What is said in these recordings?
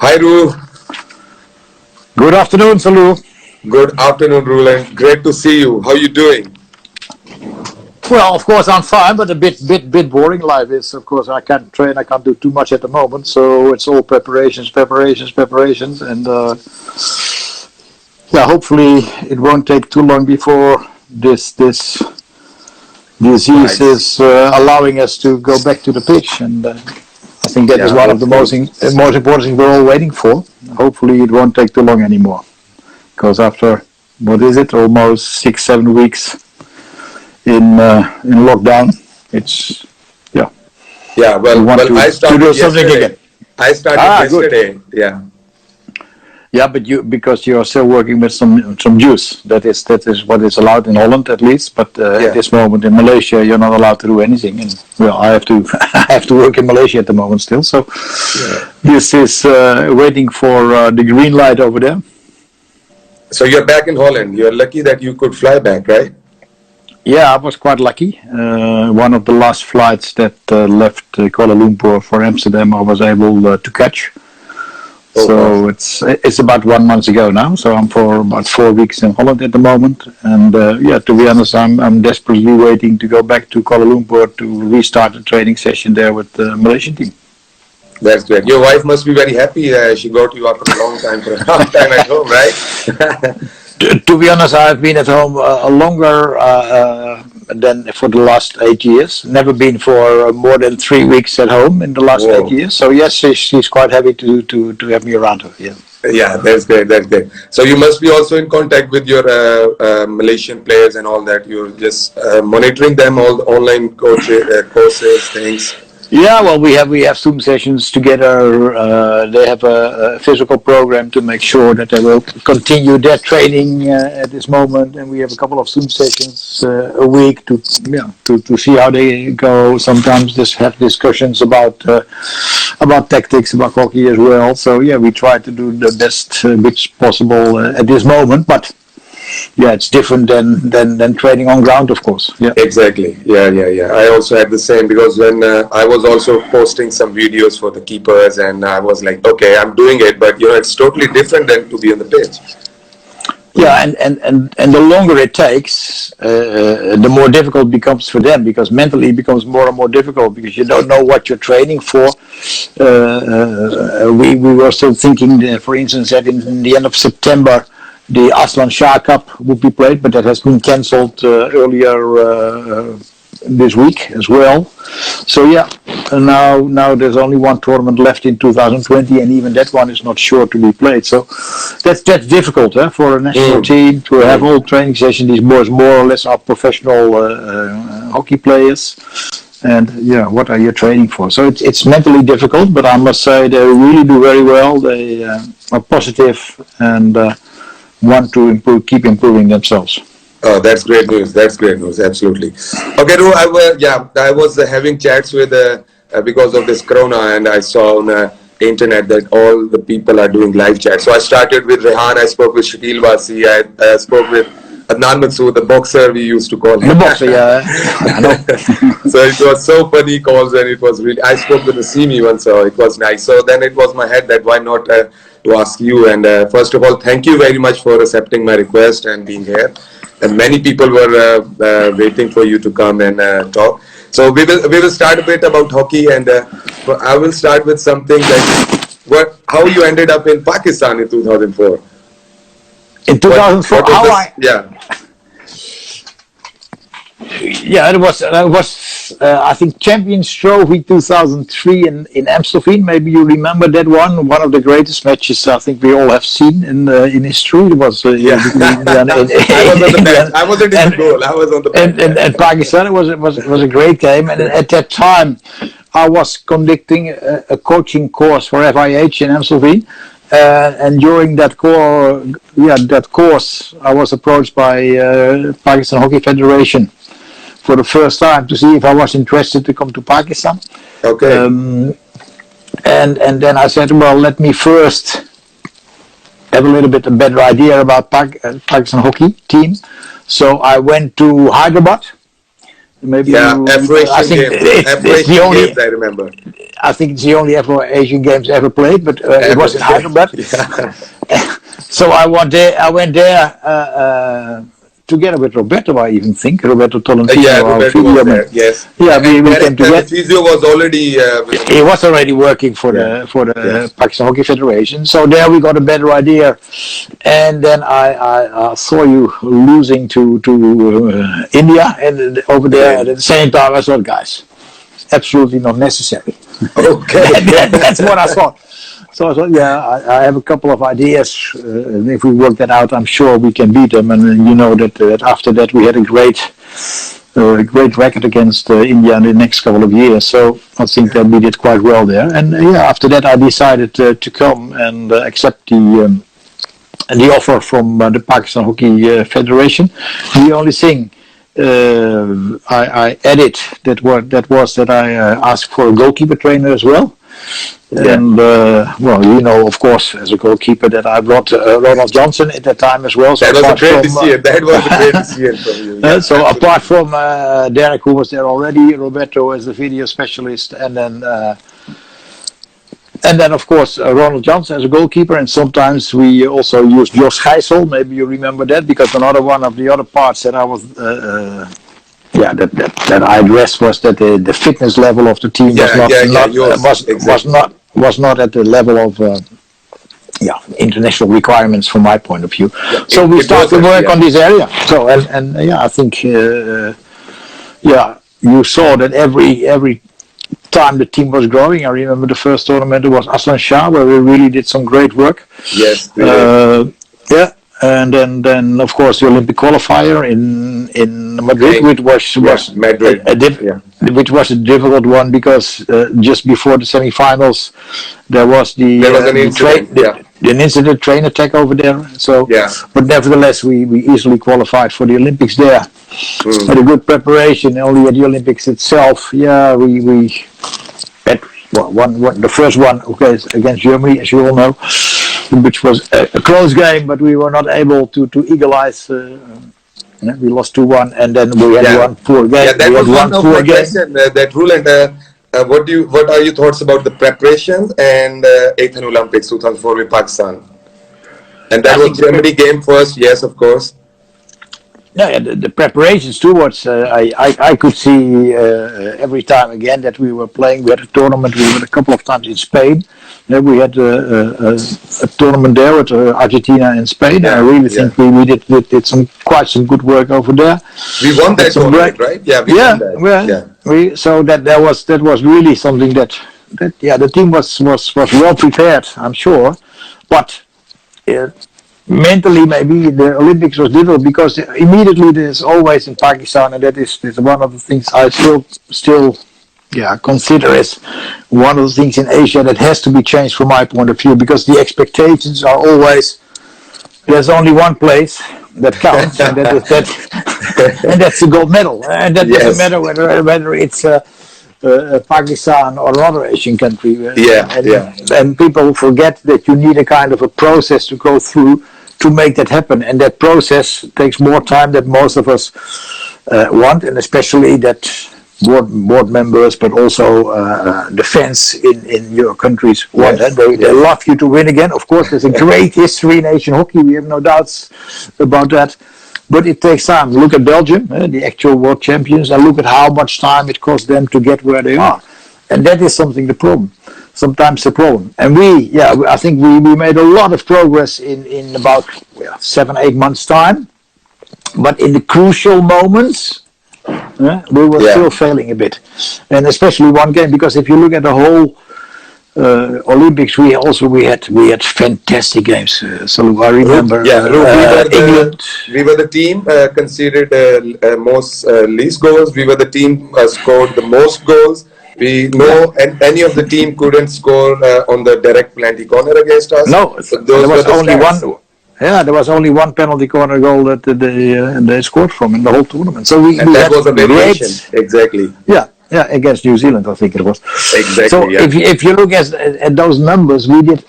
Hi, Ru. Good afternoon, Salu. Good afternoon, Roelant. Great to see you. How are you doing? Well, of course, I'm fine, but a bit boring. Life is, of course, I can't train. I can't do too much at the moment, so it's all preparations, and yeah, hopefully it won't take too long before this disease is allowing us to go back to the pitch, and I think that is one of the most important things we're all waiting for. Hopefully, it won't take too long anymore, because after what is it, almost 6-7 weeks in lockdown, it's Well, I started to do something yesterday. again. I started yesterday. Good. Yeah, but because you're still working with some juice. That is what is allowed in Holland at least. But at this moment in Malaysia, you're not allowed to do anything. And well, I have to I have to work in Malaysia at the moment still. So this is waiting for the green light over there. So you're back in Holland. You're lucky that you could fly back, right? Yeah, I was quite lucky. One of the last flights that left Kuala Lumpur for Amsterdam, I was able to catch. So it's about 1 month ago now. So I'm for about 4 weeks in Holland at the moment, and to be honest, I'm desperately waiting to go back to Kuala Lumpur to restart the training session there with the Malaysian team. That's great. Your wife must be very happy. She got you after a long time at home, right? To be honest, I've been at home longer than for the last 8 years. Never been for more than 3 weeks at home in the last 8 years. So yes, she's quite happy to have me around her. Yeah. Yeah, that's great. That's great. So you must be also in contact with your Malaysian players and all that. You're just monitoring them, all the online courses, things. Yeah, well, we have Zoom sessions together. They have a physical program to make sure that they will continue their training at this moment, and we have a couple of Zoom sessions a week to see how they go. Sometimes just have discussions about tactics, about hockey as well. So yeah, we try to do the best which possible at this moment, but. Yeah, it's different than training on ground, of course. Yeah, exactly. Yeah. I also had the same, because when I was also posting some videos for the keepers, and I was like, okay, I'm doing it, but it's totally different than to be on the pitch. Yeah, and the longer it takes, the more difficult it becomes for them, because mentally it becomes more and more difficult because you don't know what you're training for. We were still thinking, for instance, that in the end of September, the Aslan Shah Cup would be played, but that has been cancelled earlier this week as well. So yeah, and now there's only one tournament left in 2020, and even that one is not sure to be played. So that's difficult for a national team to have all training sessions. These boys more or less are professional hockey players. And yeah, what are you training for? So it's mentally difficult, but I must say they really do very well. They are positive and want to keep improving themselves. Oh, that's great news. That's great news. Absolutely. Okay, Ru, I was having chats with because of this corona, and I saw on the internet that all the people are doing live chats. So I started with Rehan. I spoke with Shakil Wasi. I spoke with Adnan Mansoor, the boxer we used to call him. The boxer, yeah. I know. So it was so funny calls, and it was really. I spoke with Nasimi once, so it was nice. So then it was my head that why not to ask you. And first of all, thank you very much for accepting my request and being here. And many people were waiting for you to come and talk. So we will start a bit about hockey, and I will start with something like how you ended up in Pakistan in 2004. In 2004, it was I think Champions Trophy 2003 in Amstelveen. Maybe you remember that one of the greatest matches I think we all have seen in history. It was I was on the bench. I wasn't in the goal. I was on the bench. And Pakistan, it was a great game. And at that time, I was conducting a coaching course for FIH in Amstelveen. And during that course, I was approached by Pakistan Hockey Federation for the first time to see if I was interested to come to Pakistan. Okay. And then I said, well, let me first have a little bit a better idea about Pakistan hockey team. So I went to Hyderabad Maybe Yeah, you, I Afro-Asian think Games. it's the Afro-Asian only. Games, I remember. I think it's the only Asian Games ever played, but it Ever was in played. Hyderabad. Yeah. So I went there. Together with Roberto, I even think Roberto Yeah, Tolentino, our Roberto was physio man. there, yes. Yeah, And we came Derek, the together. physio was already with He the... was already working for Yeah, the yes. Pakistan Hockey Federation. So there we got a better idea, and then I saw you losing to India, and over there at Again. the same time I thought, guys, absolutely not necessary. Okay. That's what I thought. So I thought, yeah, I have a couple of ideas, and if we work that out, I'm sure we can beat them. And you know that after that we had a great record against India in the next couple of years. So I think that we did quite well there. And yeah, after that I decided to come and accept the offer from the Pakistan Hockey Federation. The only thing I added that was that I asked for a goalkeeper trainer as well. Yeah. And well, you know, of course, as a goalkeeper, that I brought Ronald Johnson at that time as well. So That was a apart great from, decision. That was a great decision from you. Yeah, so absolutely. apart from Derek, who was there already, Roberto as the video specialist, and then of course Ronald Johnson as a goalkeeper, and sometimes we also used Jos Gijssel. Maybe you remember that, because another one of the other parts that I was. That I addressed was that the fitness level of the team was not at the level of international requirements from my point of view. Yeah, So we started to work on this area. So and I think you saw that every time the team was growing. I remember the first tournament, it was Aslan Shah, where we really did some great work. Yes. Really. And then of course the Olympic qualifier in Madrid, which was Madrid. Which was a difficult one, because just before the semi-finals there was an incident, train attack over there. So, but nevertheless we easily qualified for the Olympics there. Had a good preparation. Only at the Olympics itself, we had the first one, okay, against Germany, as you all know, which was a close game, but we were not able to equalize. We lost 2-1, and then we had one poor game. Yeah, that was one of my questions. That Roelant, what are your thoughts about the preparation and 8th Olympics 2004 with Pakistan? And that was Germany game first, yes, of course. Yeah, the preparations towards, I could see every time again that we were playing. We had a tournament, we went a couple of times in Spain. Then we had a tournament there with Argentina and Spain. I really think we did quite some good work over there. We won that tournament, right? Yeah, we won that. So that was really something that the team was well prepared, I'm sure, but mentally maybe the Olympics was difficult, because immediately there's always in Pakistan, and that is one of the things I still consider as one of the things in Asia that has to be changed from my point of view, because the expectations are always, there's only one place that counts, and that is that, and that's the gold medal, and that doesn't matter whether it's Pakistan or another Asian country. And people forget that you need a kind of a process to go through to make that happen, and that process takes more time than most of us want, and especially that board members, but also the fans in your countries want that. They love you to win again. Of course, there's a great history in Asian hockey. We have no doubts about that. But it takes time. Look at Belgium, the actual world champions, and look at how much time it cost them to get where they are. And that is sometimes the problem. And I think we made a lot of progress in about 7-8 months time. But in the crucial moments, we were still failing a bit. And especially one game, because if you look at the whole Olympics, we had fantastic games. So I remember England. We were the team considered most least goals. We were the team scored the most goals. And any of the team couldn't score on the direct penalty corner against us. No, there was only one. Yeah, there was only one penalty corner goal that they scored from in the whole tournament. So that was a variation, exactly. Yeah, against New Zealand, I think it was. Exactly. So if you look at those numbers, we did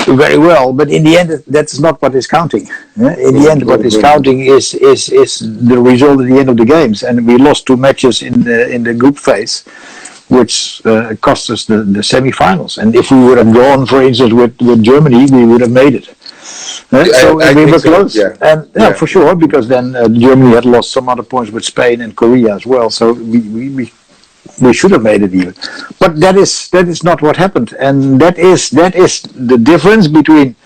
very well, but in the end, that's not what is counting. In the end, what is counting is the result at the end of the games, and we lost 2 matches in the group phase, which cost us the semi-finals. And if we would have gone, for instance, with Germany, we would have made it. So I we think were so, close, yeah. and for sure, because then Germany had lost some other points with Spain and Korea as well. So we should have made it even, but that is not what happened, and that is the difference between,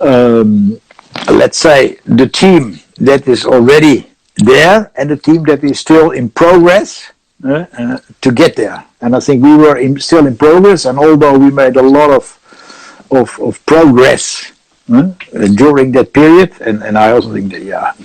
let's say, the team that is already there and the team that is still in progress to get there. And I think we were still in progress, and although we made a lot of progress during that period, and I also think that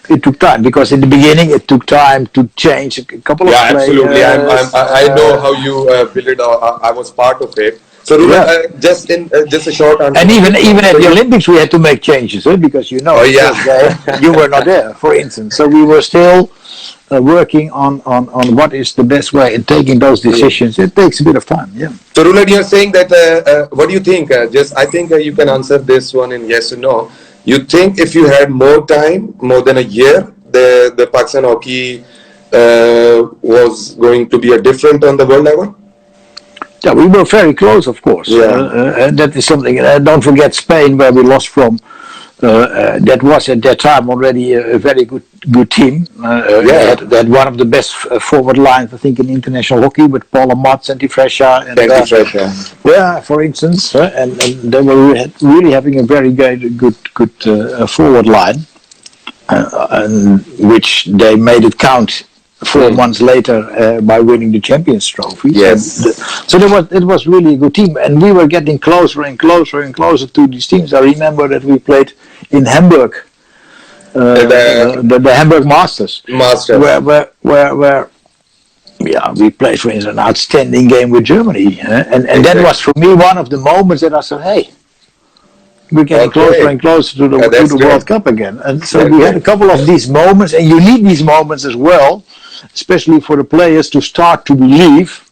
it took time, because in the beginning it took time to change a couple of players. Absolutely. I know how you build it. I was part of it. So Roelant, just a short answer. And even at the Olympics we had to make changes, because you were not there, for instance. So we were still working on what is the best way in taking those decisions. It takes a bit of time. Yeah. So Roelant, you're saying that. What do you think? I think you can answer this one in yes or no. You think if you had more time, more than a year, the Pakistan hockey was going to be a different on the world level? Yeah, we were very close, of course. And that is something. Don't forget Spain, where we lost from. That was at that time already a very good team. That one of the best forward lines, I think, in international hockey, with Paul Mats and Fresha. For instance, and they were really having a very good forward line, and which they made it count 4 months later by winning the Champions Trophy. Yes. So it was really a good team, and we were getting closer and closer and closer to these teams. I remember that we played in Hamburg, the Hamburg Masters, where we played, for instance, an outstanding game with Germany, and that was for me one of the moments that I said, hey, we're getting closer and closer to the World Cup again. And so we had a couple of these moments, and you need these moments as well, especially for the players to start to believe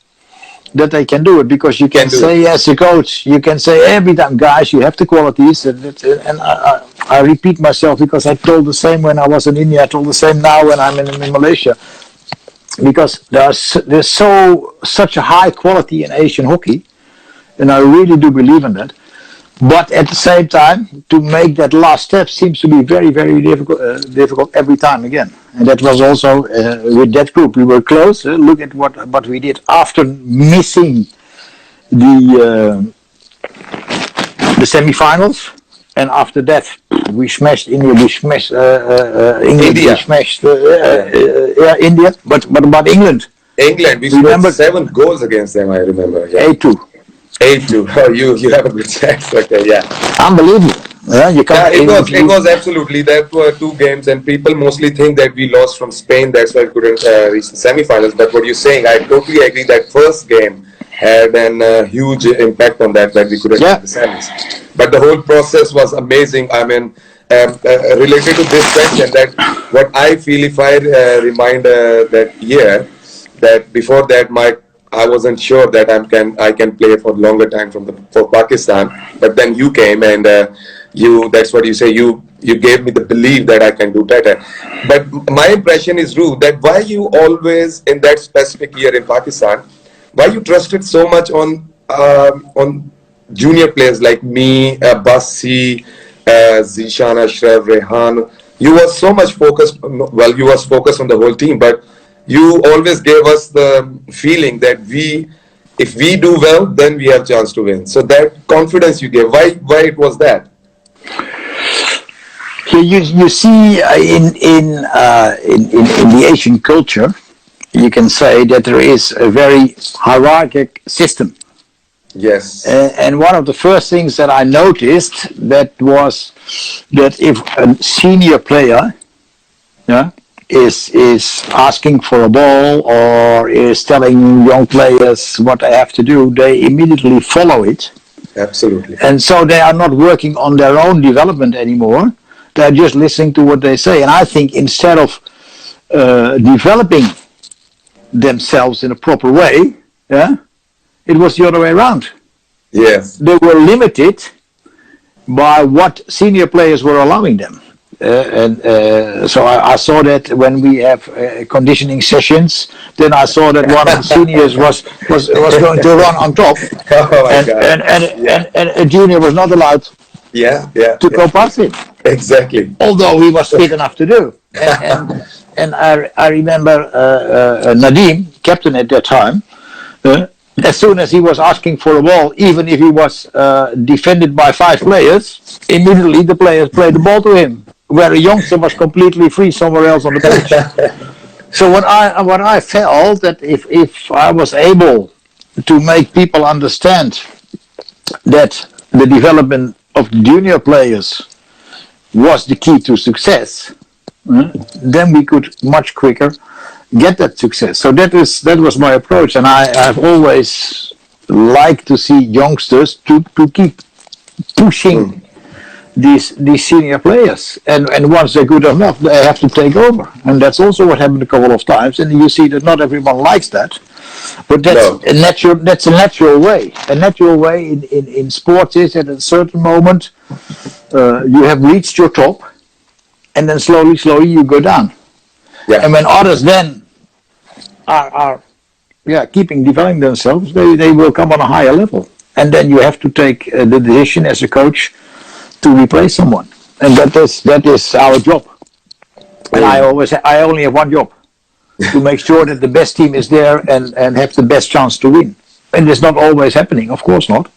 that they can do it, because you can say as a coach, you can say every time, guys, you have the qualities, and I repeat myself, because I told the same when I was in India, I told the same now when I'm in Malaysia, because there's such a high quality in Asian hockey, and I really do believe in that. But at the same time, to make that last step seems to be very, very difficult every time again. And that was also with that group. We were close. Look at what we did after missing the semi-finals, and after that we smashed India. We smashed England. India. We smashed India. But about England. England. We scored 7 goals against them. I remember. 8-2. 8-2. Oh, you have a good sense. Okay, yeah. Unbelievable. It was absolutely. That were 2 games, and people mostly think that we lost from Spain. That's why we couldn't reach the semi-finals. But what you're saying, I totally agree. That first game had a huge impact on that we couldn't reach the semis. But the whole process was amazing. I mean, related to this question, that what I feel, if I remind that year, that before that I wasn't sure that I can play for longer time for Pakistan, but then you came and that's what you say, you gave me the belief that I can do better. But my impression is, Ru, that why you always in that specific year in Pakistan, why you trusted so much on junior players like me, Bassi, Zishan, Ashraf, Rehan. You were so much focused. Well, you was focused on the whole team, but you always gave us the feeling that if we do well, then we have chance to win. So that confidence you gave, why it was that? You see, in the Asian culture, you can say that there is a very hierarchical system. Yes. And one of the first things that I noticed was that if a senior player, is asking for a ball or is telling young players what they have to do, they immediately follow it. Absolutely. And so they are not working on their own development anymore. They're just listening to what they say. And I think instead of developing themselves in a proper way, it was the other way around. Yes. they were limited by what senior players were allowing them. So I saw that when we have conditioning sessions, then I saw that one of the seniors was going to run on top, Oh my and God. and, and, Yeah. and a junior was not allowed Yeah. Yeah. to Yeah. go past him, Exactly. although he was fit enough to do. And I remember Nadim, captain at that time, as soon as he was asking for a ball, even if he was defended by 5 players, immediately the players played the ball to him, where a youngster was completely free somewhere else on the pitch. So what I felt that if I was able to make people understand that the development of junior players was the key to success, then we could much quicker get that success. So that was my approach, and I've always liked to see youngsters to keep pushing these senior players, and once they're good enough, they have to take over, and that's also what happened a couple of times. And you see that not everyone likes that, but that's No. a natural. That's a natural way. A natural way in sports is at a certain moment you have reached your top, and then slowly you go down. Yeah. And when others then are keeping developing themselves, they will come on a higher level. And then you have to take the decision as a coach to replace someone. And that is our job. And I only have one job, to make sure that the best team is there and have the best chance to win. And it's not always happening, of course not.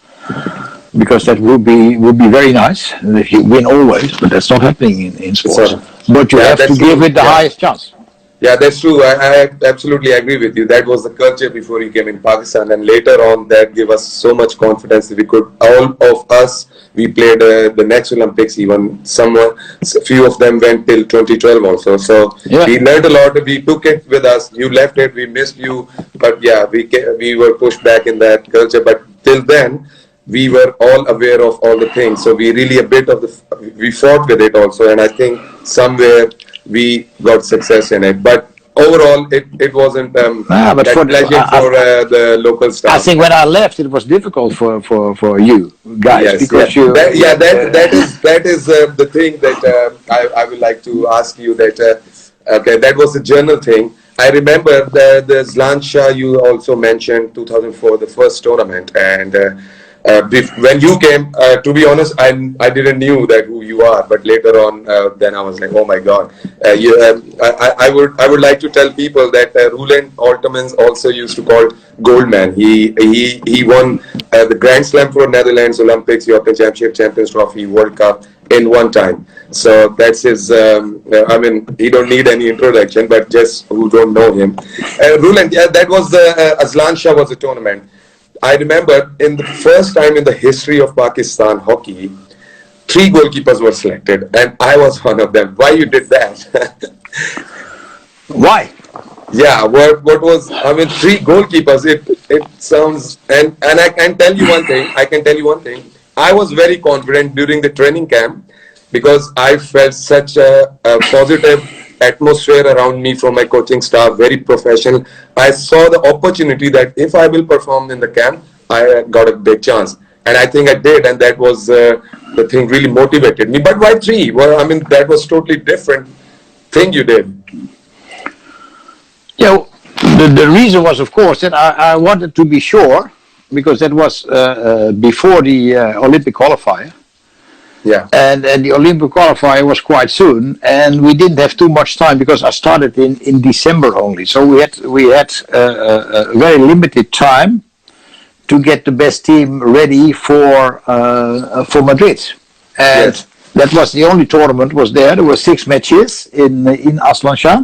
Because that would be very nice if you win always, but that's not happening in sports. So, But you have to that's give true. it the Yeah. highest chance. Yeah, that's true. I absolutely agree with you. That was the culture before you came in Pakistan, and later on, that gave us so much confidence that we could. All of us, we played the next Olympics. Even a few of them went till 2012 also. So Yeah. we learned a lot. We took it with us. You left it. We missed you, but yeah, we were pushed back in that culture. But till then, we were all aware of all the things. So we really we fought with it also, and I think somewhere we got success in it. But overall, it wasn't but that pleasant for the local staff. I think when I left, it was difficult for you guys, Yes, because yeah. you. That is the thing that I would like to ask you. That okay, that was the journal thing. I remember the Zlansha you also mentioned, 2004, the first tournament, and when you came, to be honest, I didn't knew that who you are, but later on, then I was like, oh my God. I would like to tell people that Roelant Oltmans also used to call Goldman. He won the Grand Slam for Netherlands, Olympics, European Championship, Champions Trophy, World Cup in one time. So that's his. I mean, he don't need any introduction, but just who don't know him, Roelant. Yeah, that was the Azlansha was a tournament. I remember in the first time in the history of Pakistan hockey, 3 goalkeepers were selected, and I was one of them. Why you did that? Why? Yeah, what was, I mean, 3 goalkeepers, it sounds, and I can tell you one thing, I was very confident during the training camp, because I felt such a positive atmosphere around me from my coaching staff, very professional. I saw the opportunity that if I will perform in the camp, I got a big chance. And I think I did, and that was the thing really motivated me. But why 3? Well, I mean, that was totally different thing you did. Yeah, the reason was, of course, that I wanted to be sure, because that was before the Olympic qualifier. Yeah. And the Olympic qualifier was quite soon, and we didn't have too much time, because I started in December only. So we had a very limited time to get the best team ready for Madrid. And Yes. that was the only tournament was there. There were 6 matches in Aslan Shah.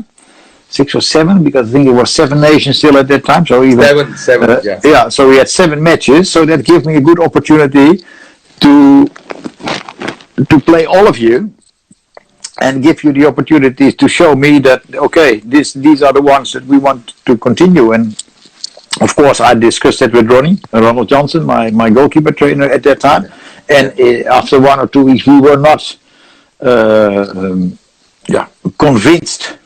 6 or 7, because I think it was 7 nations still at that time. So even 7, yeah. Yeah, so we had 7 matches. So that gave me a good opportunity to play all of you, and give you the opportunity to show me that, okay, these are the ones that we want to continue. And of course, I discussed that with Ronald Johnson, my goalkeeper trainer at that time. And after 1 or 2 weeks, we were not convinced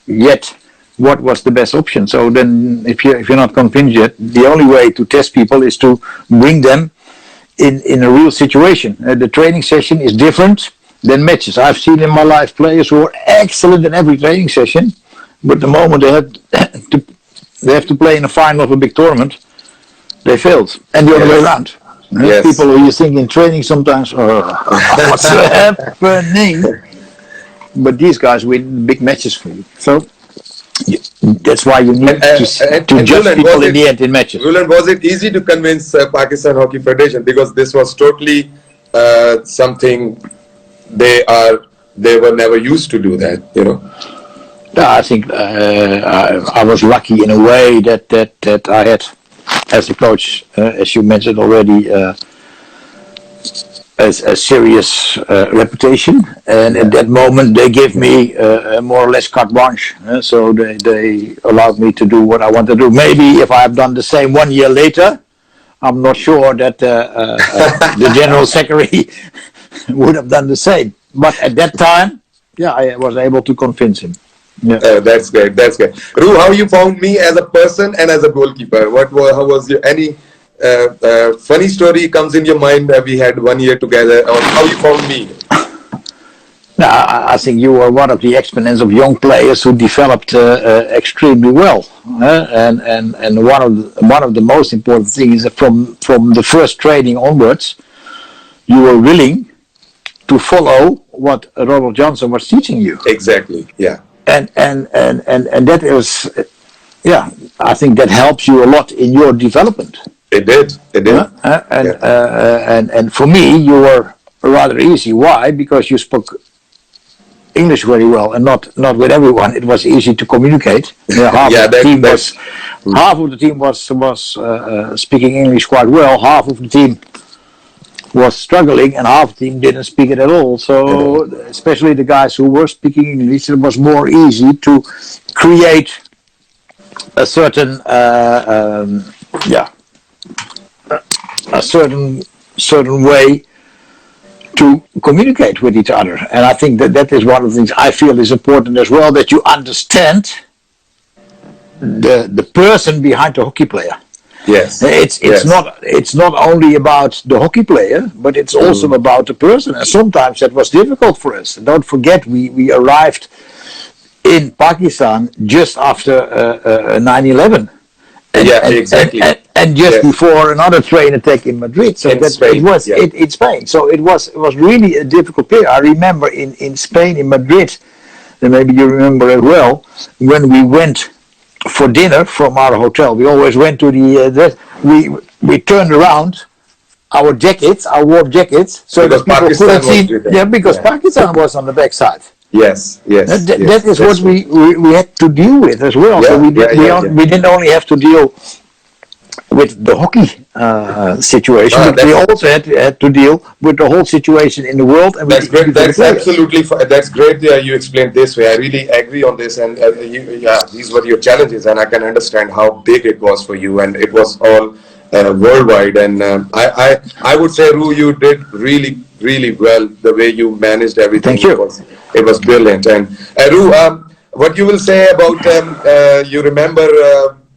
yet what was the best option. So then, if you're not convinced yet, the only way to test people is to bring them in a real situation. The training session is different than matches. I've seen in my life players who are excellent in every training session, but the moment they have to play in a final of a big tournament, they failed. And the other way around. Yes. People who you think in training sometimes, what's happening? But these guys win big matches for you. So that's why you need to judge Roelant, people in the end in matches. Roelant, was it easy to convince Pakistan Hockey Federation, because this was totally something they were never used to do that, you know? No, I think I was lucky in a way that I had, as a coach, as you mentioned already, a serious reputation, and at that moment they gave me more or less carte blanche. So they allowed me to do what I want to do. Maybe if I have done the same 1 year later, I'm not sure that the general secretary would have done the same. But at that time, yeah, I was able to convince him. Yeah. That's great. That's great. Ru, how you found me as a person and as a goalkeeper? How was your any funny story comes in your mind that we had 1 year together, or how you found me? No, I think you were one of the exponents of young players who developed extremely well, and one of the most important things is that from the first training onwards, you were willing to follow what Ronald Johnson was teaching you. Exactly. Yeah. And that is, yeah, I think that helps you a lot in your development. It did. It did. And for me, you were rather easy. Why? Because you spoke English very well, and not with everyone. It was easy to communicate. Half of the team was speaking English quite well. Half of the team was struggling, and half the team didn't speak it at all. So, especially the guys who were speaking English, it was more easy to create a certain, a certain way to communicate with each other. And I think that is one of the things I feel is important as well, that you understand the person behind the hockey player. Yes. It's not only about the hockey player, but it's also about the person. And sometimes that was difficult for us. And don't forget, we arrived in Pakistan just after 9/11. Exactly. And just bore another train attack in Madrid. So in Spain, it was in Spain. So it was really a difficult period. I remember in Spain, in Madrid, and maybe you remember as well, when we went for dinner from our hotel. We always went to we turned around our jackets, our warm jackets, so because that people couldn't see. Yeah, because Pakistan was on the back side. Yes. That is what we had to deal with as well. So we didn't only have to deal with the hockey situation, but we also had to deal with the whole situation in the world. And that's great. That's absolutely that's great. You explained this way. I really agree on this. And these were your challenges, and I can understand how big it was for you. And it was all worldwide. And I would say, Ru, you did really well the way you managed everything. Thank you. It was brilliant. And Ru, what you will say about you remember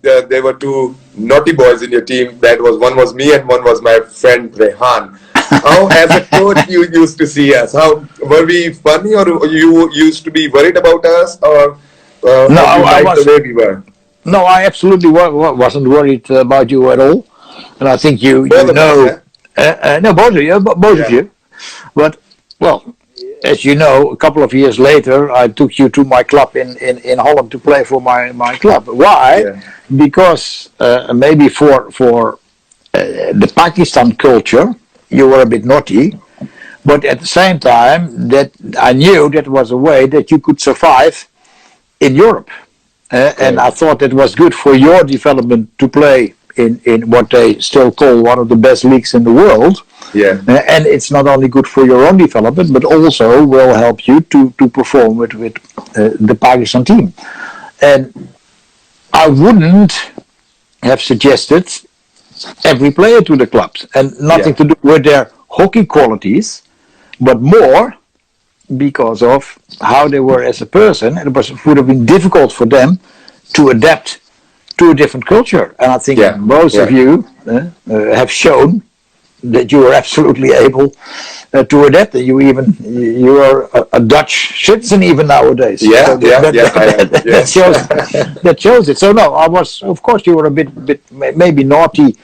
there were two naughty boys in your team. One was me and one was my friend Rehan. How, as a coach, you used to see us? How were we funny, or you used to be worried about us, or no? I was. The way we were? No, I absolutely wasn't worried about you at all. And I think you know. No, both of you, of you. But well, as you know, a couple of years later, I took you to my club in Holland to play for my club. Why? Yeah. Because maybe for the Pakistan culture, you were a bit naughty, but at the same time, that I knew that was a way that you could survive in Europe, and I thought it was good for your development to play in what they still call one of the best leagues in the world. Yeah. And it's not only good for your own development, but also will help you to perform with the Pakistan team. And I wouldn't have suggested every player to the clubs, and nothing to do with their hockey qualities, but more because of how they were as a person. And it would have been difficult for them to adapt to a different culture. And I think most of you have shown that you were absolutely able to adapt. You are a Dutch citizen even nowadays. Yeah, So yeah, yeah, I am. that Yes. shows that shows it. So no, I was, of course, you were a bit maybe naughty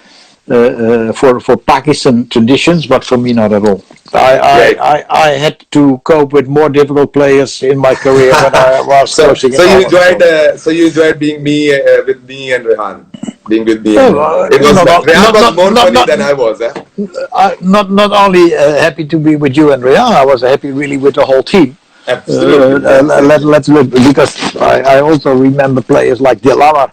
for Pakistan traditions, but for me not at all. Great. I had to cope with more difficult players in my career when I was So, coaching in so you enjoyed, Holland. so you enjoyed being me with me and Rehan, being with me and No, Rehan. It was Rehan was more funny than I was. Eh? not only happy to be with you and Rihanna, I was happy really with the whole team. Absolutely, absolutely. Let's look, because I also remember players like Dilara,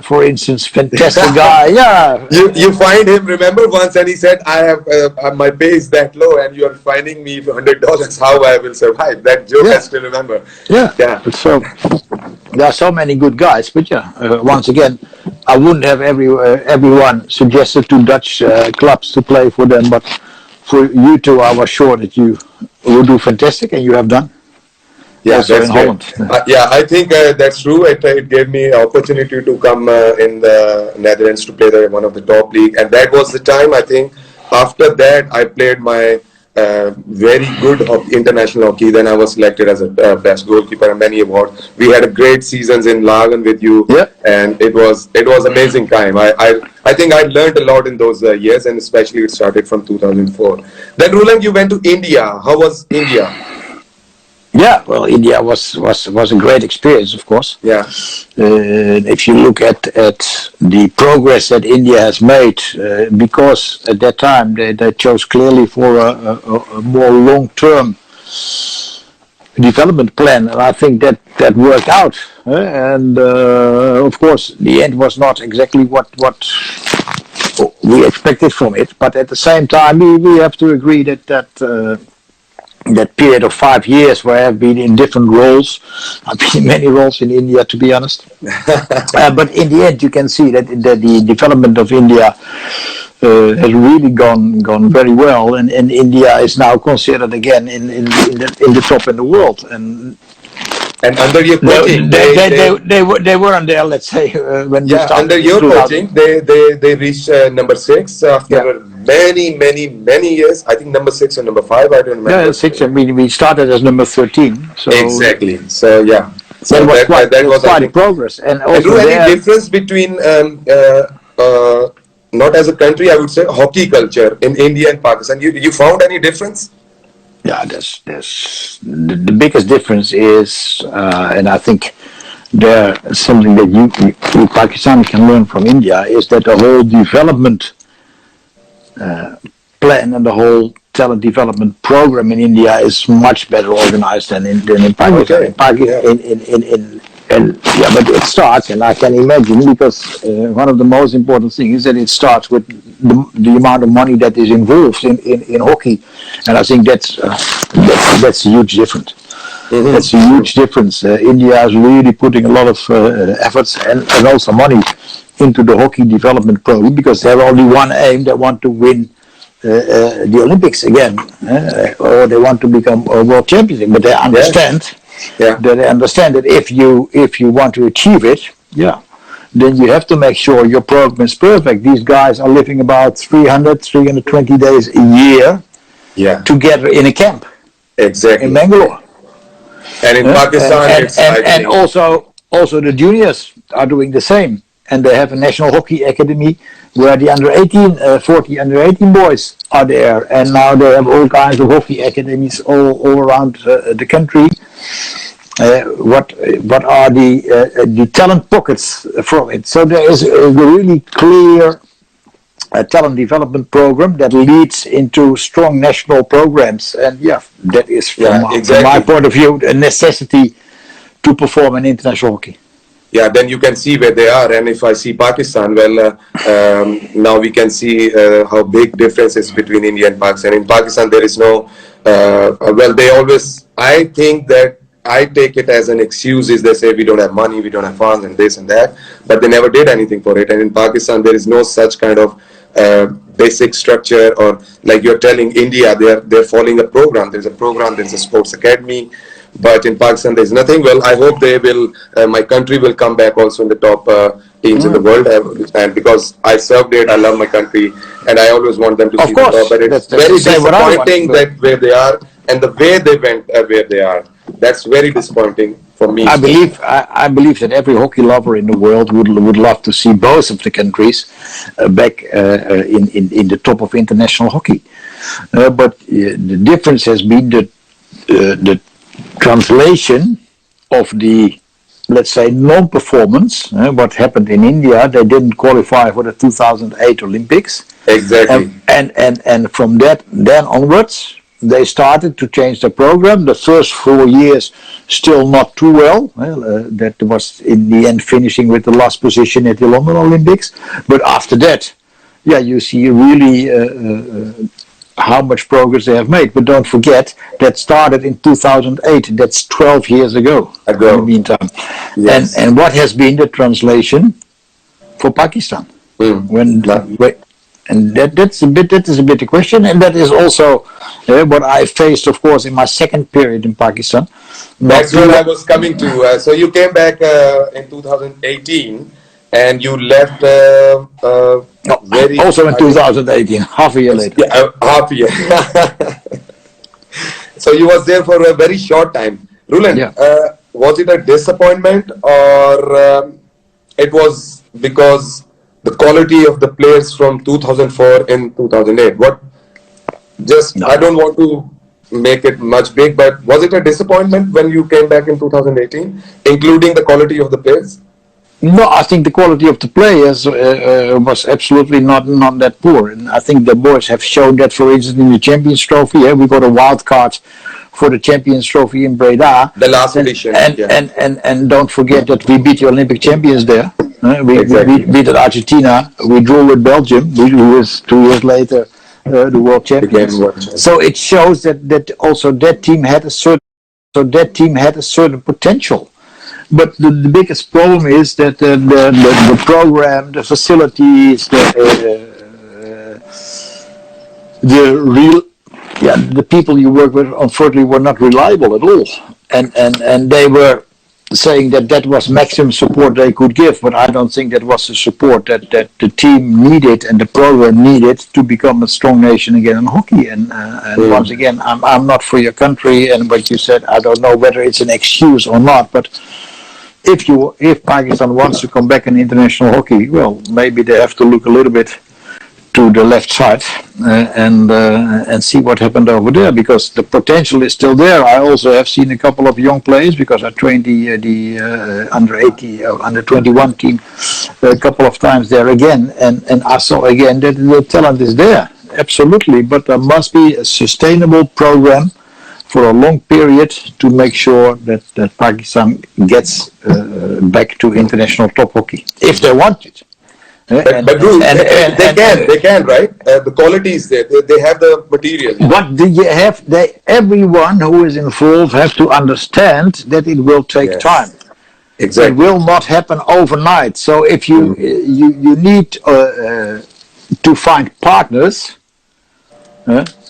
for instance, fantastic guy. Yeah, You find him. Remember once, and he said, "I have my pay is that low, and you are finding me for $100. How I will survive?" That joke I yeah, still remember. yeah. Yeah, So there are so many good guys, but yeah, once again, I wouldn't have everyone suggested to Dutch clubs to play for them, but for you two, I was sure that you will do fantastic, and you have done yeah, also that's in great. Holland. Yeah, I think that's true. It gave me opportunity to come in the Netherlands to play one of the top league, and that was the time. I think after that I played my very good international hockey. Then I was selected as a best goalkeeper and many awards. We had a great seasons in Lagan with you, Yeah. and it was amazing time. I think I learned a lot in those years, and especially it started from 2004. Then Roland, you went to India. How was India? Yeah, well, India was a great experience, of course. Yeah. If you look at the progress that India has made, because at that time they chose clearly for a more long-term development plan, and I think that worked out. And of course, the end was not exactly what we expected from it, but at the same time, we have to agree that period of 5 years where I've been in different roles. I've been in many roles in India, to be honest. But in the end, you can see that the development of India has really gone very well, and India is now considered again in the top in the world. And under your coaching, they weren't there. Let's say when we yeah, started. under in your 2000. coaching, they reached number 6 after many years. I think number 6 or number 5. I don't remember. Yeah, 6. I mean, we started as number 13. So Exactly. So yeah. So that was quite that was I quite a think. progress, and And also do any there. difference between not as a country, I would say, hockey culture in India and Pakistan? You found any difference? Yeah, there's the biggest difference is, and I think there something that you Pakistani can learn from India is that the whole development plan and the whole talent development program in India is much better organized than in Pakistan. Okay. And yeah, but it starts, and I can imagine, because one of the most important things is that it starts with the amount of money that is involved in hockey, and I think that's a huge difference. Mm-hmm. That's a huge difference. India is really putting a lot of efforts and also money into the hockey development program, because they have only one aim: they want to win the Olympics again, or they want to become a world champion. But they understand. Yeah. They understand that if you want to achieve it, yeah, then you have to make sure your program is perfect. These guys are living about 320 days a year, yeah, together in a camp. Exactly. In Bangalore. And in Pakistan, and also the juniors are doing the same, and they have a national hockey academy where the under 18, 40 under 18 boys are there, and now they have all kinds of hockey academies all around the country. What are the talent pockets from it? So there is a really clear talent development program that leads into strong national programs, and yeah, that is from my point of view a necessity to perform in international hockey. Yeah, then you can see where they are, and if I see Pakistan, well, now we can see how big difference is between India and Pakistan. In Pakistan, there is no, well, they always, I think that I take it as an excuse is they say we don't have money, we don't have funds and this and that, but they never did anything for it. And in Pakistan, there is no such kind of basic structure, or like you're telling India, they're following a program. There's a program, there's a sports academy but in Pakistan there's nothing. Well, I hope they will. My country will come back also in the top teams in the world, and because I served it, I love my country, and I always want them to Of see the top. course, But it's that's very the same what I want. disappointing that where they are and the way they went where they are. That's very disappointing for me. I believe that every hockey lover in the world would love to see both of the countries back in the top of international hockey. But the difference has been that the translation of the, let's say, non-performance. What happened in India, they didn't qualify for the 2008 Olympics. Exactly. And from that then onwards, they started to change the program. The first 4 years still not too well. That was in the end finishing with the last position at the London Olympics. But after that, yeah, you see really how much progress they have made. But don't forget, that started in 2008. That's 12 years ago. In the meantime. Yes. And what has been the translation for Pakistan? And that is a bit the question, and that is also what I faced, of course, in my second period in Pakistan. That's what I was coming to. So you came back in 2018, and you left also in 2018, half a year later. Yeah, half a year. So you was there for a very short time. Roelant, was it a disappointment, or it was because the quality of the players from 2004 and 2008? I don't want to make it much big, but was it a disappointment when you came back in 2018, including the quality of the players? No, I think the quality of the players was absolutely not that poor. And I think the boys have shown that, for instance, in the Champions Trophy, we got a wild card for the Champions Trophy in Breda. The last edition. And don't forget that we beat the Olympic champions there. We beat Argentina. We drew with Belgium, who was 2 years later the world champions. So it shows that also that team had a certain potential. But the biggest problem is that the program, the facilities, the people you work with, unfortunately, were not reliable at all. And they were saying that was maximum support they could give, but I don't think that was the support that the team needed and the program needed to become a strong nation again in hockey. And once again, I'm not for your country, and what you said, I don't know whether it's an excuse or not, but if Pakistan wants to come back in international hockey, well, maybe they have to look a little bit to the left side and see what happened over there, because the potential is still there. I also have seen a couple of young players, because I trained the under 21 team a couple of times there again, and I saw again that the talent is there, absolutely, but there must be a sustainable program for a long period to make sure that Pakistan gets back to international top hockey, if they want it. But they can, right? The quality is there. They have the material. But everyone who is involved have to understand that it will take time. Exactly. It will not happen overnight. So if you need to find partners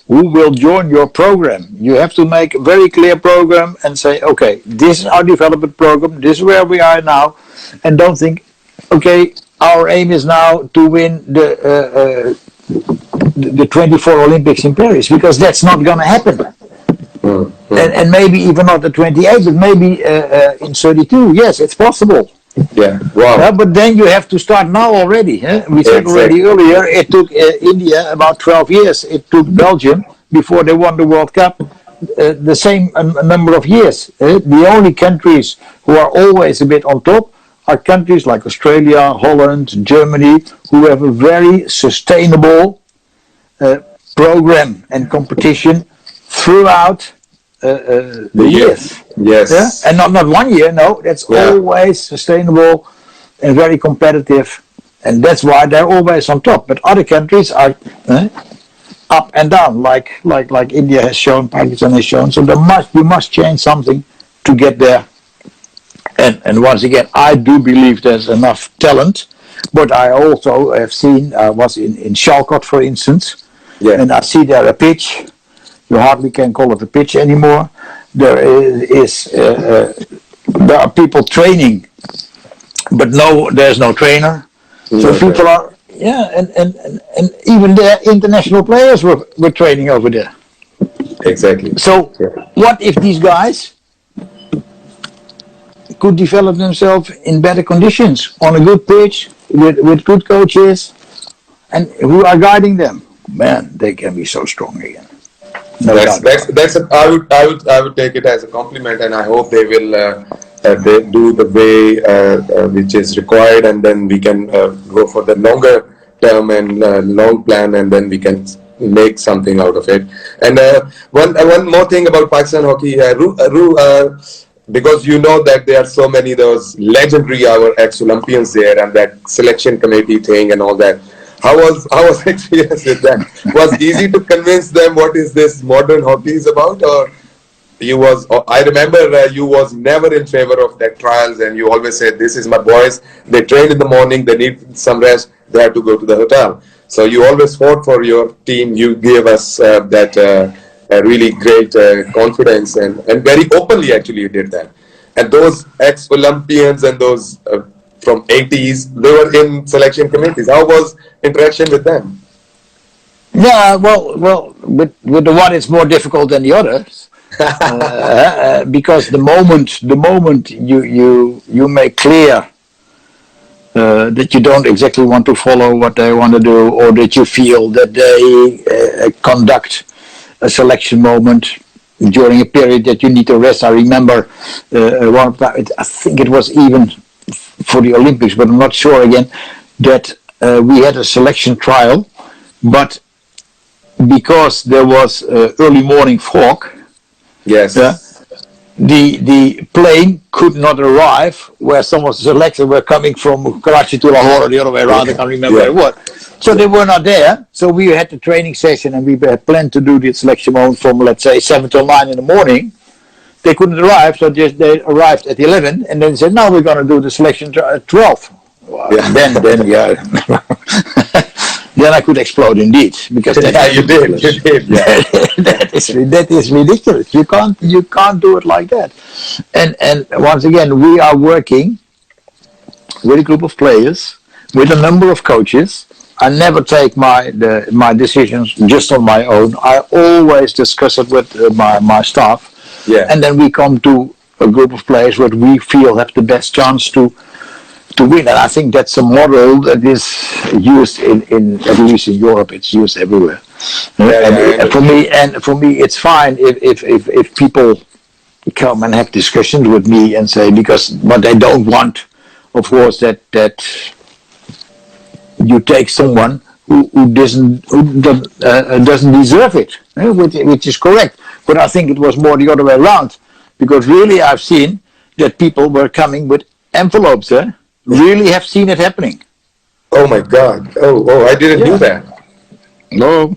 who will join your program. You have to make a very clear program and say, okay, this is our development program, this is where we are now, and don't think, okay, our aim is now to win the 24 Olympics in Paris, because that's not going to happen. And maybe even not the 28, but maybe in 32. Yes, it's possible. Yeah, wow. But then you have to start now already. We said already earlier, it took India about 12 years. It took Belgium, before they won the World Cup, the same number of years. The only countries who are always a bit on top are countries like Australia, Holland, Germany, who have a very sustainable program and competition throughout the years. Yes. Yeah? And not 1 year, no, that's always sustainable and very competitive, and that's why they're always on top. But other countries are up and down, like India has shown, Pakistan has shown. So we must change something to get there. And once again, I do believe there's enough talent, but I also have seen, I was in Schalke, for instance, and I see there a pitch. You hardly can call it a pitch anymore, there there are people training, but there's no trainer. So people are, and even their international players were training over there. Exactly. So what if these guys could develop themselves in better conditions on a good pitch with good coaches and who are guiding them? Man, they can be so strong again. No doubt. I would take it as a compliment, and I hope they will they do the way which is required, and then we can go for the longer term and long plan, and then we can make something out of it. And one more thing about Pakistan hockey, because you know that there are so many those legendary our ex-Olympians there, and that selection committee thing and all that. How was experience with that? Was easy to convince them what is this modern hockey is about, or you was? I remember you was never in favor of that trials, and you always said, "This is my boys. They train in the morning. They need some rest. They have to go to the hotel." So you always fought for your team. You gave us that really great confidence, and very openly actually you did that. And those ex-Olympians and those from 80s, they were in selection committees. How was interaction with them? Yeah, well, with the one it's more difficult than the others, because the moment you make clear that you don't exactly want to follow what they want to do, or that you feel that they conduct a selection moment during a period that you need to rest. I remember I think it was even for the Olympics, but I'm not sure again, that we had a selection trial, but because there was early morning fog, yes, the plane could not arrive where some of the selectors were coming from Karachi to Lahore, or the other way around. I can't remember where it was. So they were not there. So we had the training session, and we had planned to do the selection moment from, let's say, 7 till 9 in the morning. They couldn't arrive, so they arrived at 11, and then said, "Now we're going to do the selection at 12." Well, then, then I could explode indeed, because you did. Yeah. that is ridiculous. You can't do it like that. And once again, we are working with a group of players, with a number of coaches. I never take my decisions just on my own. I always discuss it with my staff. Yeah. And then we come to a group of players what we feel have the best chance to win. And I think that's a model that is used in at least in Europe. It's used everywhere. For me, it's fine if people come and have discussions with me and say, because what they don't want, of course, that you take someone who doesn't deserve it, which is correct. But I think it was more the other way around, because really I've seen that people were coming with envelopes. Really have seen it happening. Oh my God! Oh! I didn't do that. No.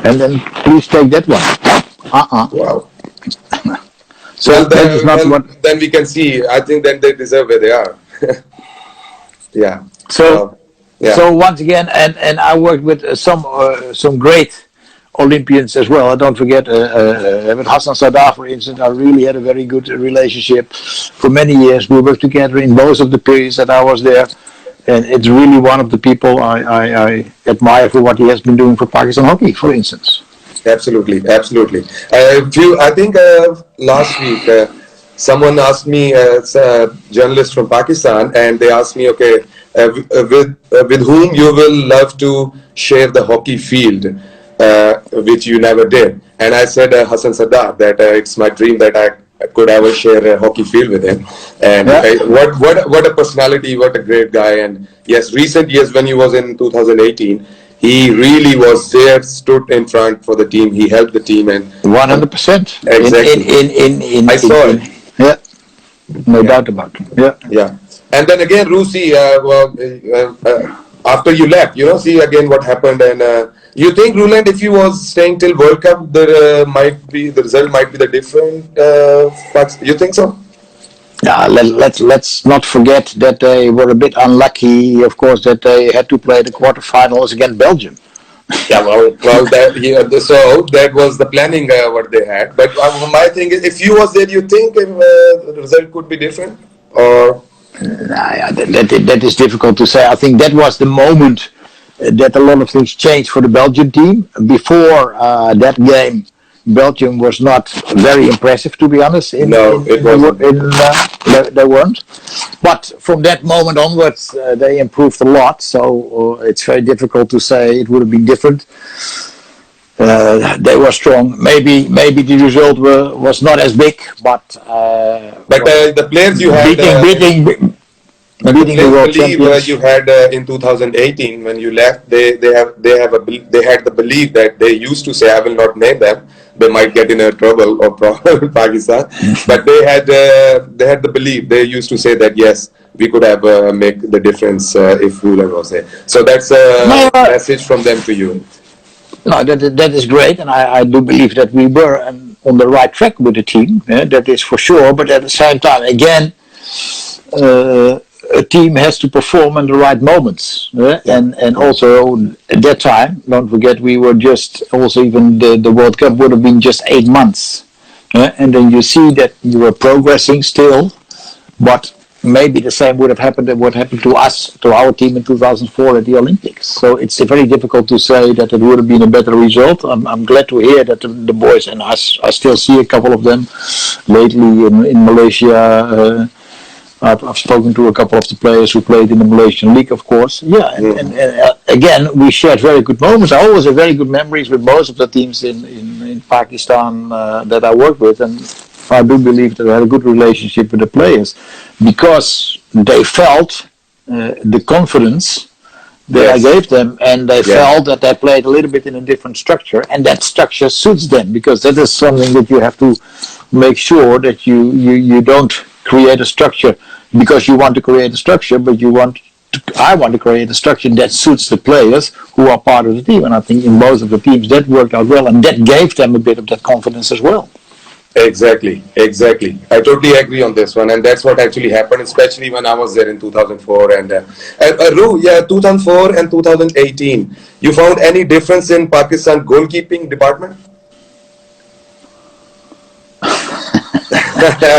And then please take that one. Wow. So that is not what. Then we can see. I think then they deserve where they are. Yeah. So once again, and I worked with some great Olympians as well. Don't forget with Hassan Sadar, for instance, I really had a very good relationship for many years. We worked together in both of the periods that I was there, and it's really one of the people I admire for what he has been doing for Pakistan hockey, for instance. Absolutely. I think last week someone asked me, it's a journalist from Pakistan, and they asked me, okay, with whom you will love to share the hockey field, which you never did. And I said Hassan Sadar, that it's my dream that I could ever share a hockey field with him. And what a personality, what a great guy. And yes, recent years when he was in 2018, he really was there, stood in front for the team. He helped the team, and 100%. Exactly. I saw it. Yeah, no doubt about it. Yeah. And then again, Rusi, after you left, see again what happened. And you think, Roelant, if he was staying till World Cup, the result might be the different? You think so? Yeah, let's not forget that they were a bit unlucky, of course, that they had to play the quarterfinals against Belgium. Yeah, so that was the planning what they had. But my thing is, if you was there, you think the result could be different, or That is difficult to say. I think that was the moment that a lot of things changed for the Belgian team. Before that game, Belgium was not very impressive, to be honest. no, it wasn't. They weren't. But from that moment onwards, they improved a lot. So it's very difficult to say it would have been different. They were strong. Maybe the result was not as big, but The players you had. But beating the world believe champions. you had in 2018 when you left, they had the belief that they used to say, I will not name them, they might get in a trouble or problem in Pakistan, but they had the belief. They used to say that yes, we could have make the difference if Roelant was there. So that's a message from them to you. No, that is great, and I do believe that we were on the right track with the team. That is for sure. But at the same time, again. A team has to perform in the right moments, and also at that time, don't forget, we were just also even the World Cup would have been just 8 months, and then you see that you were progressing still, but maybe the same would have happened that what happened to us, to our team in 2004 at the Olympics. So it's very difficult to say that it would have been a better result. I'm glad to hear that the boys, and I still see a couple of them lately in Malaysia. I've spoken to a couple of the players who played in the Malaysian League, of course. Yeah, and again, we shared very good moments. I always have very good memories with most of the teams in Pakistan that I worked with, and I do believe that I had a good relationship with the players because they felt the confidence that I gave them, and they felt that they played a little bit in a different structure, and that structure suits them because that is something that you have to make sure that you don't create a structure because you want to create a structure, but I want to create a structure that suits the players who are part of the team, and I think in most of the teams that worked out well, and that gave them a bit of that confidence as well. Exactly. I totally agree on this one, and that's what actually happened, especially when I was there in 2004 and Ru, 2004 and 2018. You found any difference in Pakistan goalkeeping department?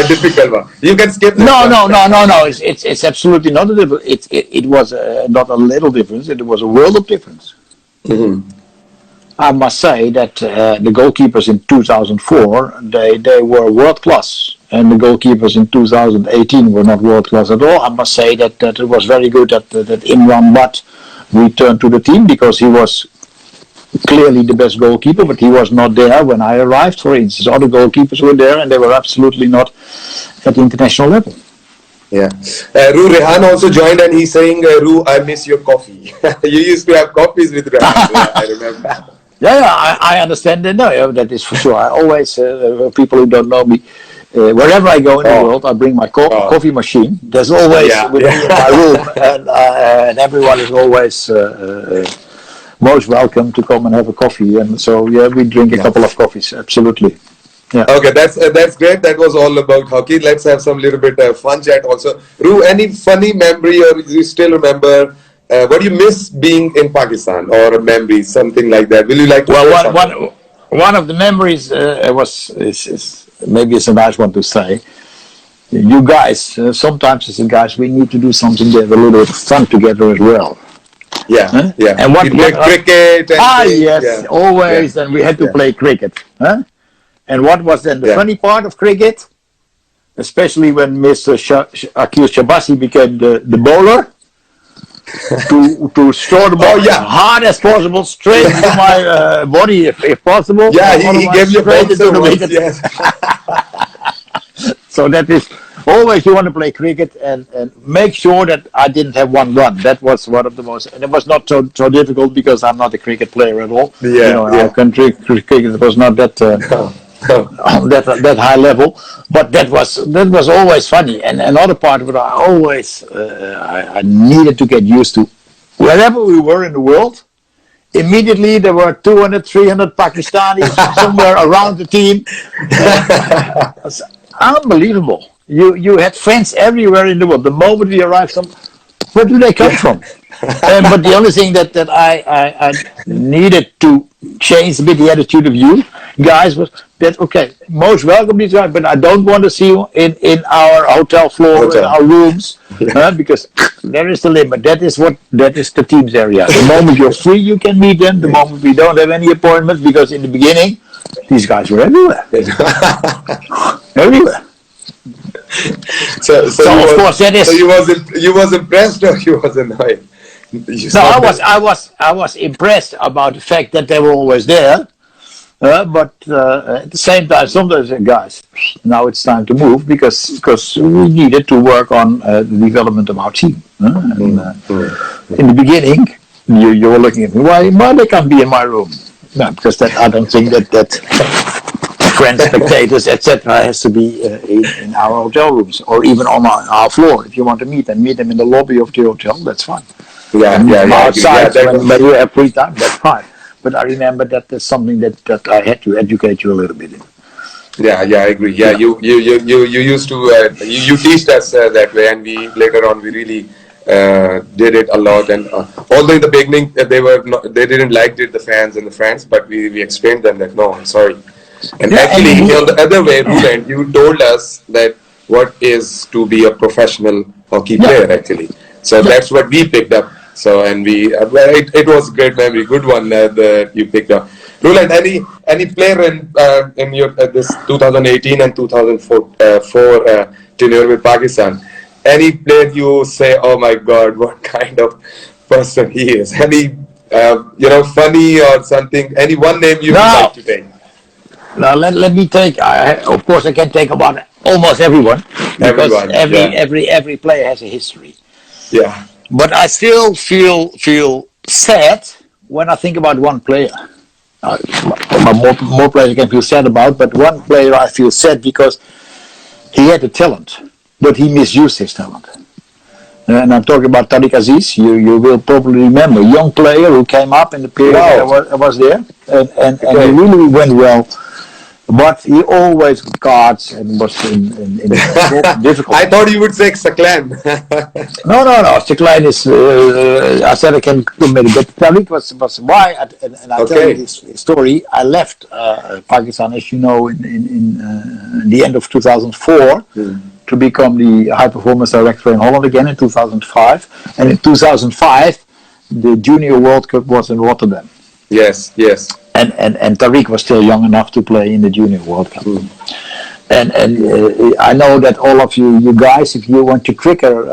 Difficult one. You can skip this. No. It's absolutely not a difference. It was not a little difference. It was a world of difference. Mm-hmm. I must say that the goalkeepers in 2004 they were world class, and the goalkeepers in 2018 were not world class at all. I must say that it was very good that Imran Butt returned to the team because he was clearly the best goalkeeper, but he was not there when I arrived, for instance. Other goalkeepers were there, and they were absolutely not at the international level. Yeah. Ru, Rehan also joined, and he's saying, Ru, I miss your coffee. You used to have coffees with Rehan, I remember. Yeah, I understand that. No, that is for sure. I always, people who don't know me, wherever I go in the world, I bring my coffee machine. There's always with me in my room, and everyone is always most welcome to come and have a coffee. And so, we drink a couple of coffees, absolutely. Yeah. Okay, that's great. That was all about hockey. Let's have some little bit fun chat also. Ru, any funny memory, or you still remember? What do you miss being in Pakistan, or a memory, something like that? Will you like to? Well, one of the memories maybe it's a nice one to say. You guys, sometimes as guys, we need to do something that have a little bit of fun together as well. Yeah. And what cricket? And always. And we had to play cricket. Huh? And what was then the funny part of cricket? Especially when Mr. Akil Shabasi became the bowler. to store the ball hard as possible, straight into my body if possible. Yeah, he gave you straight into the wicket. Yes. So that is always you want to play cricket and make sure that I didn't have one run. That was one of the most, and it was not so difficult because I'm not a cricket player at all. In our country, cricket was not that. That high level, but that was always funny. And another part of it, I always I needed to get used to. Wherever we were in the world, immediately there were 200, 300 Pakistanis somewhere around the team. It's unbelievable. You had friends everywhere in the world. The moment we arrived, Where do they come from? But the only thing that I needed to change a bit the attitude of you guys was that, okay, most welcome these guys, but I don't want to see you in our hotel floor, in our rooms, because there is the limit. That is the team's area. The moment you're free, you can meet them. The moment we don't have any appointments, because in the beginning, these guys were everywhere. Everywhere. So of course that is. So you was impressed or you was annoyed? I was impressed about the fact that they were always there, but at the same time, sometimes guys, now it's time to move because we needed to work on the development of our team. In the beginning, you were looking at me. Why they can't be in my room? No, because I don't think that friends, spectators, etc., has to be in our hotel rooms or even on our floor. If you want to meet them in the lobby of the hotel. That's fine. Outside, when you have free time, that's fine. But I remember that's something that I had to educate you a little bit in. Yeah, I agree. Yeah, you used to you teached us that way, and we later on we really did it a lot. And although in the beginning they didn't like it, the fans and the friends, but we explained them that no, I'm sorry. And actually, on the other way, Roelant, you told us that what is to be a professional hockey player actually. So that's what we picked up. So and it was a great memory, good one that you picked up. Roelant, any player in your this 2018 and 2004 tenure with Pakistan, any player you say, oh my God, what kind of person he is? Any funny or something? Any one name you would like to take? Now let me take. Of course, I can take about almost everyone because every player has a history. Yeah. But I still feel sad when I think about one player. More players I can feel sad about, but one player I feel sad because he had the talent, but he misused his talent. And I'm talking about Tariq Aziz. You will probably remember, young player who came up in the period I was there, and he really went well. But he always got cards and was in difficult. I thought you would say Saklan. No. Saklan is. I said I can commit it, but Tariq was why. And I tell you this story. I left Pakistan, as you know, in the end of 2004 to become the high performance director in Holland again in 2005. And in 2005, the Junior World Cup was in Rotterdam. Yes. And Tariq was still young enough to play in the Junior World Cup. And I know that all of you guys, if you want to trigger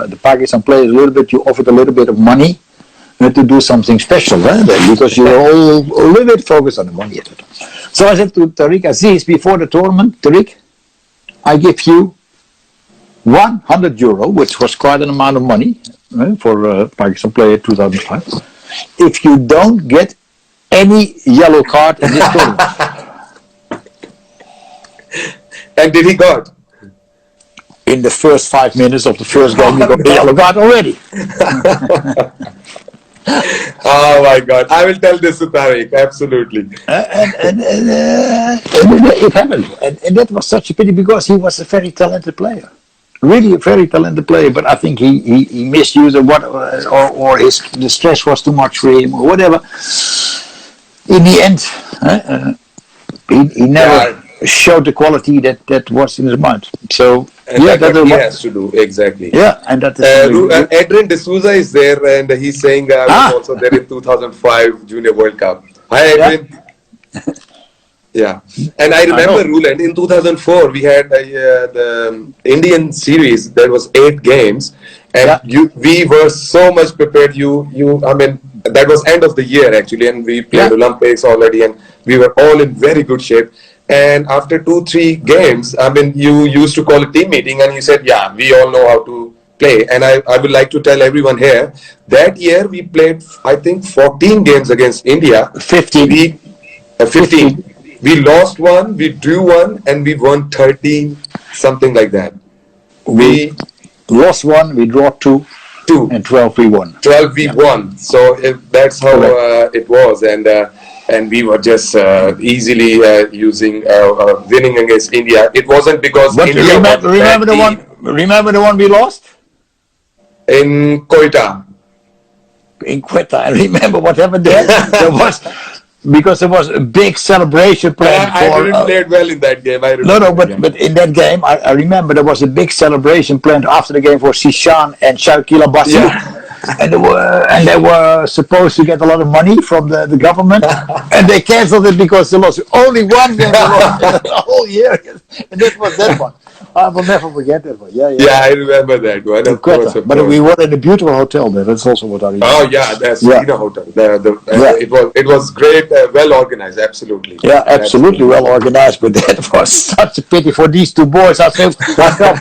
the Pakistan players a little bit, you offered a little bit of money to do something special, because you were all a little bit focused on the money at the time. So I said to Tariq Aziz before the tournament, Tariq, I give you €100, which was quite an amount of money for a Pakistan player in 2005. If you don't get any yellow card in this tournament. And did he got? In the first 5 minutes of the first game, he got the yellow card already. Oh my God! I will tell this to Tariq. Absolutely. And it happened, and that was such a pity because he was a very talented player. Really a very talented player, but I think he misused it, or the stress was too much for him, or whatever. In the end, he never showed the quality that was in his mind. So that's what he has to do exactly. Yeah, and that is. Adrian D'Souza is there, and he's saying I was also there in 2005 Junior World Cup. Hi, Adrian. Yeah, and I remember, Roelant, in 2004 we had the Indian series. There was 8 games, and we were so much prepared. I mean, that was end of the year actually, and we played Olympics already, and we were all in very good shape. And after 2-3 games, I mean, you used to call a team meeting, and you said, "Yeah, we all know how to play." And I would like to tell everyone here that year we played, I think, 14 games against India. 15. 15. We lost 1, we drew 1, and we won 13, something like that. We lost 1, we drew 2, and 12 we won. 12 we won. So that's how it was, and we were just easily winning against India. It wasn't because India remember the one we lost? In Quetta. In Quetta. I remember what happened there. Because there was a big celebration planned I for. didn't play well in that game. I No, remember. but in that game, I remember there was a big celebration planned after the game for Sishan and Sharkila Bassi. Yeah. And they were supposed to get a lot of money from the government, and they cancelled it because they lost only one game the whole year, and that was that one. I will never forget that one. Yeah. Yeah, I remember that one. Of course, of But course. we were in a beautiful hotel there. That's also what I remember. Oh yeah, the Serena Hotel. It was great, well organized. Absolutely. Yeah, absolutely well organized. But that was such a pity for these two boys. I felt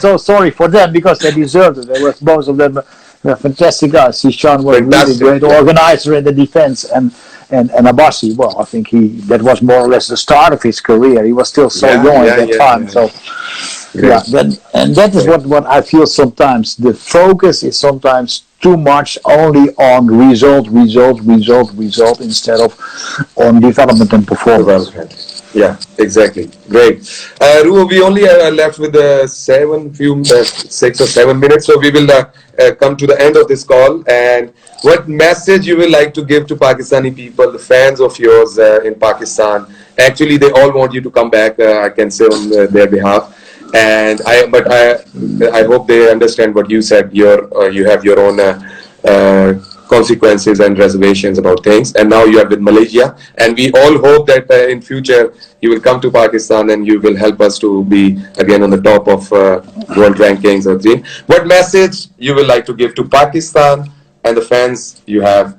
so sorry for them because they deserved it. They were both of them were fantastic guys. Sishan was Fantastic, really great organizer in the defense, and Abassi. Well, I think that was more or less the start of his career. He was still so young at that time. So. Great. And that is what I feel sometimes. The focus is sometimes too much only on result instead of on development and performance. Yeah, exactly. Great. Ru, we only are left with 6 or 7 minutes, so we will come to the end of this call. And what message you will like to give to Pakistani people, the fans of yours in Pakistan? Actually, they all want you to come back. I can say on their behalf. And I hope they understand what you said. You have your own consequences and reservations about things, and now you are with Malaysia, and we all hope that in future you will come to Pakistan and you will help us to be again on the top of world rankings or thing. What message you will like to give to Pakistan and the fans you have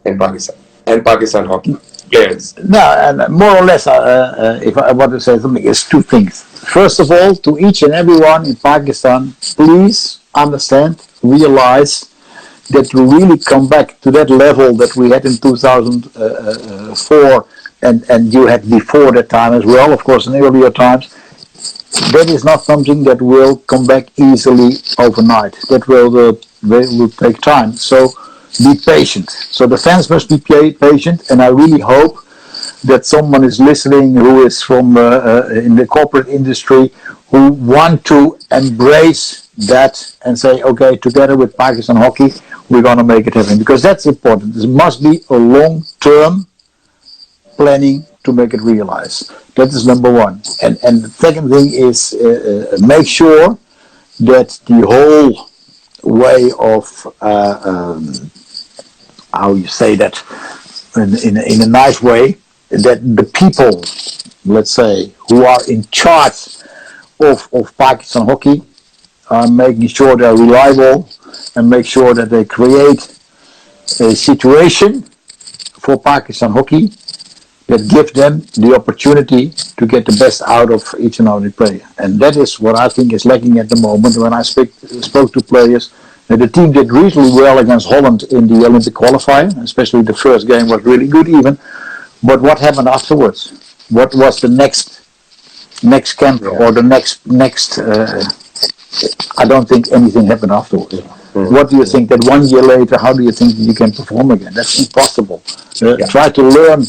in Pakistan and Pakistan hockey players? No, and more or less, if I want to say something, it's two things. First of all, to each and everyone in Pakistan, please understand, realize that to really come back to that level that we had in 2004 and you had before that time as well, of course, in earlier times, that is not something that will come back easily overnight. That will take time. So be patient. So the fans must be patient, and I really hope that someone is listening who is from in the corporate industry who want to embrace that and say, okay, together with Pakistan Hockey, we're going to make it happen. Because that's important. There must be a long-term planning to make it realize. That is number one. And the second thing is make sure that the whole way of, how you say that, in a nice way, that the people, let's say, who are in charge of Pakistan Hockey are making sure they're reliable and make sure that they create a situation for Pakistan Hockey that gives them the opportunity to get the best out of each and every player. And that is what I think is lacking at the moment. When I spoke to players, the team did reasonably well against Holland in the Olympic qualifier, especially the first game was really good even. But what happened afterwards? What was the next camp or the next? I don't think anything happened afterwards. What do you think that 1 year later? How do you think that you can perform again? That's impossible. Try to learn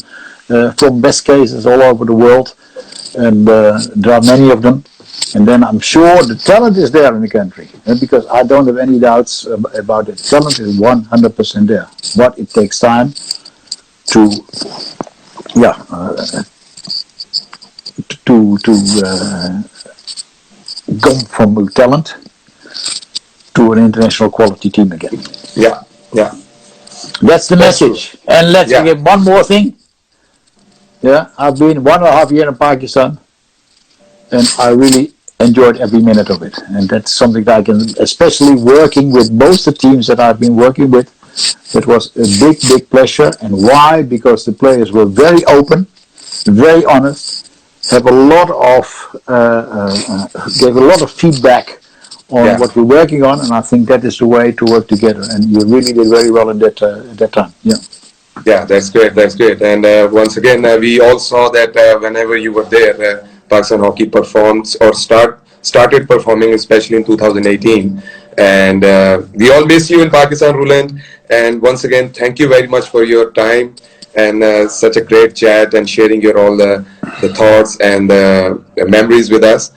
from best cases all over the world, and there are many of them. And then I'm sure the talent is there in the country, because I don't have any doubts about it. Talent is 100% there. But it takes time to go from talent to an international quality team again. Yeah. That's the message. And let's get one more thing. Yeah, I've been 1.5 years in Pakistan, and I really enjoyed every minute of it. And that's something that I can, especially working with both the teams that I've been working with, it was a big pleasure. And why? Because the players were very open, very honest, have a lot of gave a lot of feedback on what we're working on, and I think that is the way to work together. And you really did very well in that time. Yeah, that's great. And once again, we all saw that whenever you were there, Pakistan Hockey performed or started performing, especially in 2018. And we all miss you in Pakistan, Roelant. And once again, thank you very much for your time and such a great chat and sharing all the thoughts and the memories with us.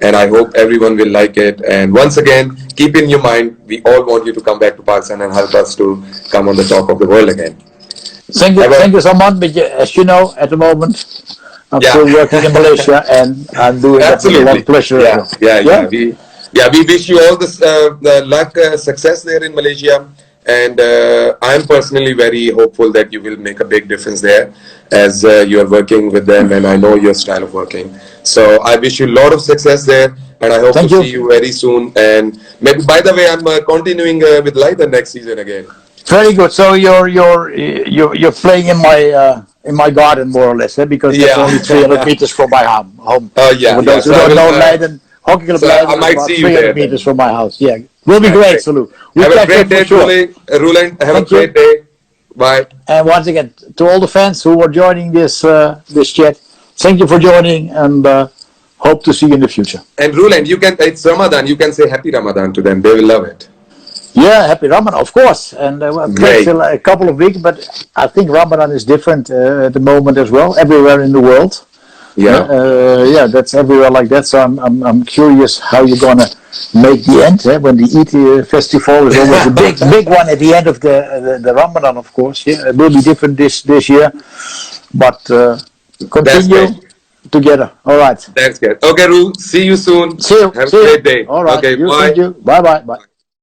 And I hope everyone will like it. And once again, keep in your mind, we all want you to come back to Pakistan and help us to come on the top of the world again. Thank you so much. But as you know, at the moment, I'm still working in Malaysia, and I'm doing that with a lot of pleasure. We wish you all the luck, success there in Malaysia. And I'm personally very hopeful that you will make a big difference there as you are working with them, and I know your style of working. So I wish you a lot of success there, and I hope to see you very soon. And maybe, by the way, I'm continuing with Leiden next season again. Very good. So you're playing in my garden more or less, because that's only 300 meters from my home. For those who don't know, Leiden, Hockey Club Leiden is about 300 meters from my house. Yeah, will be great, Salu. Have a great day, Roelant. Have a great day. Bye. And once again, to all the fans who are joining this chat, thank you for joining, and hope to see you in the future. And Roelant, it's Ramadan. You can say Happy Ramadan to them. They will love it. Yeah, Happy Ramadan, of course. And still a couple of weeks, but I think Ramadan is different at the moment as well, everywhere in the world. That's everywhere like that. So I'm curious how you're gonna make the end when the Eid festival is always a big one at the end of the Ramadan, of course. Yeah, it will be different this year, but continue together. All right. That's good. Okay, Ru. See you soon. See you. Have a great day. All right. Okay. Bye. Bye. Thank you. Bye.